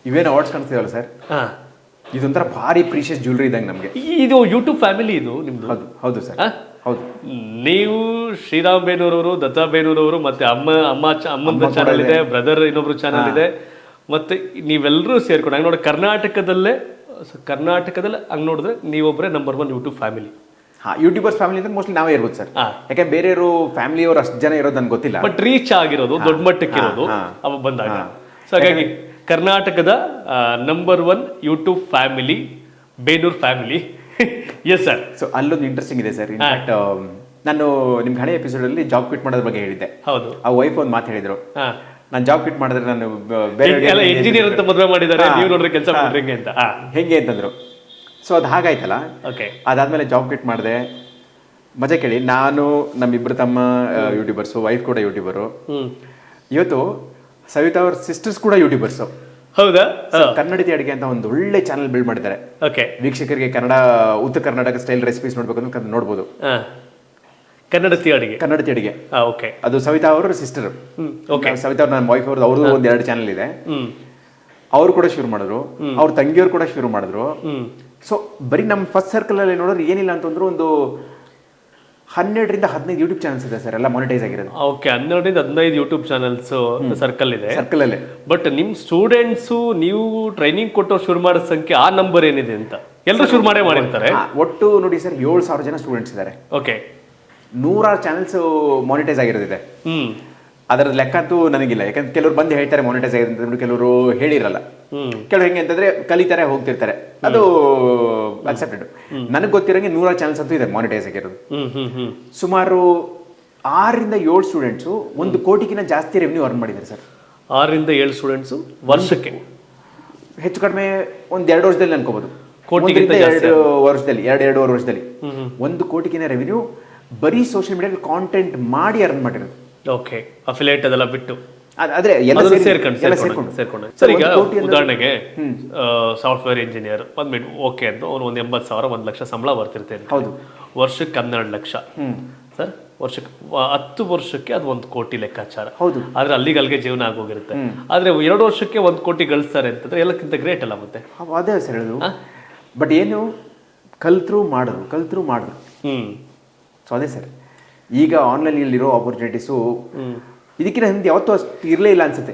ಇವೇನು awards ಕಾಣಿಸ್ತಿದಲ್ಲ sir, ಹಾ, ಇದೊಂಥರ ಭಾರಿ ಪ್ರೀಶಿಯಸ್ ಜ್ಯುವೆಲ್ರಿ ಇದ್ದಂಗೆ ನಮಗೆ. ಇದು ಯೂಟ್ಯೂಬ್ ಫ್ಯಾಮಿಲಿ ಇದು ನಿಮ್ದು? ಹೌದು ಹೌದು ಸರ್, ಹೌದು. ನೀವು ಶ್ರೀರಾಮ್ ಬೇನೂರವರು, ದತ್ತಾ ಬೇನೂರವರು, ಮತ್ತೆ ಅಮ್ಮಂದ ಚಾನಲ್ ಇದೆ, ಬ್ರದರ್ ಇನ್ನೊಬ್ರು ಚಾನಲ್ ಇದೆ, ಮತ್ತೆ ನೀವೆಲ್ಲರೂ ಸೇರ್ಕೊಂಡು ಹಂಗೆ ನೋಡಿ ಕರ್ನಾಟಕದಲ್ಲೇ ಹಂಗೆ ನೋಡಿದ್ರೆ ನೀವೊಬ್ಬರೇ ನಂಬರ್ 1 ಯೂಟ್ಯೂಬ್ ಫ್ಯಾಮಿಲಿ. ಹಾ, ಯೂಟ್ಯೂಬರ್ಸ್ ಫ್ಯಾಮಿಲಿ ಅಂದ್ರೆ ಮೋಸ್ಟ್ಲಿ ನಾವೇ ಇರ್ಬೋದು ಸರ್. ಯಾಕೆ ಬೇರೆಯವರು ಫ್ಯಾಮಿಲಿಯವರು ಅಷ್ಟು ಜನ ಇರೋದು ನನಗೆ ಗೊತ್ತಿಲ್ಲ, ಬಟ್ ರೀಚ್ ಆಗಿರೋದು ದೊಡ್ಡ ಮಟ್ಟಕ್ಕೆ ಇರೋದು ಅವಾಗ ಬಂದಾಗ. ಸೊ ಹಾಗಾಗಿ ಕರ್ನಾಟಕದ number 1 YouTube family Benur family. Yes sir. So ಅಲ್ಲೊಂದು ಇಂಟ್ರೆಸ್ಟಿಂಗ್ ಇದೆ ಸರ್. ಇನ್ಫ್ಯಾಕ್ಟ್ ನಾನು ನಿಮ್ಗೆ ಹಳೆ ಎಪಿಸೋಡ್ ಅಲ್ಲಿ ಜಾಬ್ ಕ್ವಿಟ್ ಮಾಡೋದ್ರ ಬಗ್ಗೆ ಹೇಳಿದ್ದೆ. ಹೌದು. ಆ ವೈಫ್ ಒಂದು ಮಾತು ಹೇಳಿದ್ರು, ನಾನು ಜಾಬ್ ಕ್ವಿಟ್ ಮಾಡಿದ್ರೆ ನಾನು ಬೇರೆ ಇಂಜಿನಿಯರ್ ಅಂತ ಮದುವೆ ಮಾಡಿದ್ದಾರೆ, ನೀವು ನೋಡ್ರಿ ಕೆಲಸ ಮಾಡ್ರಿ ಅಂತ. ಹೆಂಗೆ ಅಂತಂದ್ರು. ಸೊ ಅದು ಹಾಗಾಯ್ತಲ್ಲ. ಓಕೆ. ಅದಾದ್ಮೇಲೆ ಜಾಬ್ ಕ್ವಿಟ್ ಮಾಡಿದೆ. ಮಜಾ ಕೇಳಿ, ನಾನು ನಮ್ಮಿಬ್ಬರು ತಮ್ಮ ಯೂಟ್ಯೂಬರ್ಸು, ವೈಫ್ ಕೂಡ ಯೂಟ್ಯೂಬರು. ಇವತ್ತು ಸವಿತಾ ಅವ್ರ ಸಿಸ್ಟರ್ಸ್ ಕೂಡ ಯೂಟ್ಯೂಬರ್ಸು. ಹೌದಾ? ಕನ್ನಡತಿ ಅಡುಗೆ ಅಂತ ಒಂದು ಒಳ್ಳೆ ಚಾನಲ್ ಬಿಲ್ಡ್ ಮಾಡಿದ್ದಾರೆ. ಓಕೆ. ವೀಕ್ಷಕರಿಗೆ ಉತ್ತರ ಕರ್ನಾಟಕ ಸ್ಟೈಲ್ ರೆಸಿಪೀಸ್ ನೋಡ್ಬೇಕು ಅಂತ ನೋಡ್ಬೋದು. ಕನ್ನಡತಿ ಅಡುಗೆ. ಓಕೆ. ಅದು ಸವಿತಾ ಅವರ ಸಿಸ್ಟರ್. ಓಕೆ. ಸವಿತಾ ಅವ್ರ ನನ್ನ ವೈಫ್ ಅವ್ರದ್ದು ಅವ್ರದ್ದು ಒಂದ್ 2 ಚಾನಲ್ ಇದೆ. ಅವ್ರು ಕೂಡ ಶುರು ಮಾಡಿದ್ರು, ಅವ್ರ ತಂಗಿಯವ್ರು ಕೂಡ ಶುರು ಮಾಡಿದ್ರು. ಸೊ ಬರೀ ನಮ್ಮ ಫಸ್ಟ್ ಸರ್ಕಲ್ ಅಲ್ಲಿ ನೋಡಿದ್ರೆ ಏನಿಲ್ಲ ಅಂತಂದ್ರು ಒಂದು 12 ರಿಂದ 15 ಯೂಟ್ಯೂಬ್ ಚಾನಲ್ಸ್ ಇದೆ ಸರ್, ಎಲ್ಲ ಮಾನಿಟೈಸ್ ಆಗಿರೋದು. ಓಕೆ. 12 ರಿಂದ 15 ಯೂಟ್ಯೂಬ್ ಚಾನಲ್ಸ್ ಸರ್ಕಲ್ ಇದೆ. ಸರ್ಕಲ್ ಅಲ್ಲೇ. ಬಟ್ ನಿಮ್ ಸ್ಟೂಡೆಂಟ್ಸ್ ನೀವು ಟ್ರೈನಿಂಗ್ ಕೊಟ್ಟವ್ರು ಶುರು ಮಾಡೋ ಸಂಖ್ಯೆ ಆ ನಂಬರ್ ಏನಿದೆ ಅಂತ ಎಲ್ಲರೂ ಶುರು ಮಾಡಿರ್ತಾರೆ. ಒಟ್ಟು ನೋಡಿ ಸರ್ 7,000 ಜನ ಸ್ಟೂಡೆಂಟ್ಸ್ ಇದ್ದಾರೆ. ಓಕೆ. 100 ಚಾನಲ್ಸ್ ಮಾನಿಟೈಸ್ ಆಗಿರೋದಿದೆ. ಅದರ ಲೆಕ್ಕ ಅಂತೂ ನನಗಿಲ್ಲ, ಯಾಕಂದ್ರೆ ಕೆಲವರು ಬಂದು ಹೇಳ್ತಾರೆ ಮಾನಿಟೈಸ್ ಆಗಿದೆ ಅಂತ, ಕೆಲವರು ಹೇಳಿರಲ್ಲ. ಕೆಲವರು ಹೆಂಗೆ ಅಂತಂದ್ರೆ ಕಲಿತಾರೆ, ಹೋಗ್ತಿರ್ತಾರೆ, ಅದು ಅಕ್ಸೆಪ್ಟೆಡ್. ನನಗೆ ಗೊತ್ತಿರೋಂಗೆ 100 ಚಾನಲ್ಸ್ ಅಂತೂ ಇದೆ ಮಾನಿಟೈಸ್ ಆಗಿರೋದು. ಸುಮಾರು 6 ರಿಂದ 7 ಸ್ಟೂಡೆಂಟ್ಸು 1 ಕೋಟಿಗಿಂತ ಜಾಸ್ತಿ ರೆವೆನ್ಯೂ ಅರ್ನ್ ಮಾಡಿದ್ದಾರೆ ಸರ್. 6 ರಿಂದ 7 ಸ್ಟೂಡೆಂಟ್ಸು ವರ್ಷಕ್ಕೆ ಹೆಚ್ಚು ಕಡಿಮೆ ಒಂದು 2 ವರ್ಷದಲ್ಲಿ ಅನ್ಕೋಬಹುದು. 2 ವರ್ಷದಲ್ಲಿ 2.5 ವರ್ಷದಲ್ಲಿ 1 ಕೋಟಿಗಿನ ರೆವೆನ್ಯೂ ಬರೀ ಸೋಷಿಯಲ್ ಮೀಡಿಯಾದಲ್ಲಿ ಕಾಂಟೆಂಟ್ ಮಾಡಿ ಅರ್ನ್ ಮಾಡಿರೋದು. ಓಕೆ. ಅಫಿಲಿಯೇಟ್ ಅದೆಲ್ಲ ಬಿಟ್ಟು ಆದ್ರೆ ಸೇರ್ಕೊಂಡು ಸರ್, ಈಗ ಉದಾಹರಣೆಗೆ ಸಾಫ್ಟ್ವೇರ್ ಇಂಜಿನಿಯರ್ ಬಂದ್ಬಿಟ್ಟು ಓಕೆ ಅಂತ ಅವ್ನು ಒಂದು 80,000 1 ಲಕ್ಷ ಸಂಬಳ ಬರ್ತಿರ್ತೇನೆ. ಹೌದು. ವರ್ಷಕ್ಕೆ 12 ಲಕ್ಷ ಸರ್. ವರ್ಷಕ್ಕೆ 10 ವರ್ಷಕ್ಕೆ ಅದು 1 ಕೋಟಿ ಲೆಕ್ಕಾಚಾರ. ಹೌದು. ಆದ್ರೆ ಅಲ್ಲಿಗೆ ಜೀವನ ಆಗೋಗಿರುತ್ತೆ. ಆದ್ರೆ 2 ವರ್ಷಕ್ಕೆ 1 ಕೋಟಿ ಗಳಿಸ್ತಾರೆ ಅಂತಂದ್ರೆ ಎಲ್ಲಕ್ಕಿಂತ ಗ್ರೇಟ್ ಅಲ್ಲ ಮತ್ತೆ. ಅದೇ ಸರ್ ಹೇಳುದು. ಬಟ್ ಏನು ಕಲ್ತ್ರು ಮಾಡಿದ್ರು. ಸೊ ಅದೇ ಸರ್, ಈಗ ಆನ್ಲೈನ್ ಇರೋ ಆಪರ್ಚುನಿಟೀಸು ಇದಕ್ಕಿಂತ ಹಿಂದೆ ಯಾವತ್ತೂ ಅಷ್ಟು ಇರಲೇ ಇಲ್ಲ ಅನ್ಸುತ್ತೆ.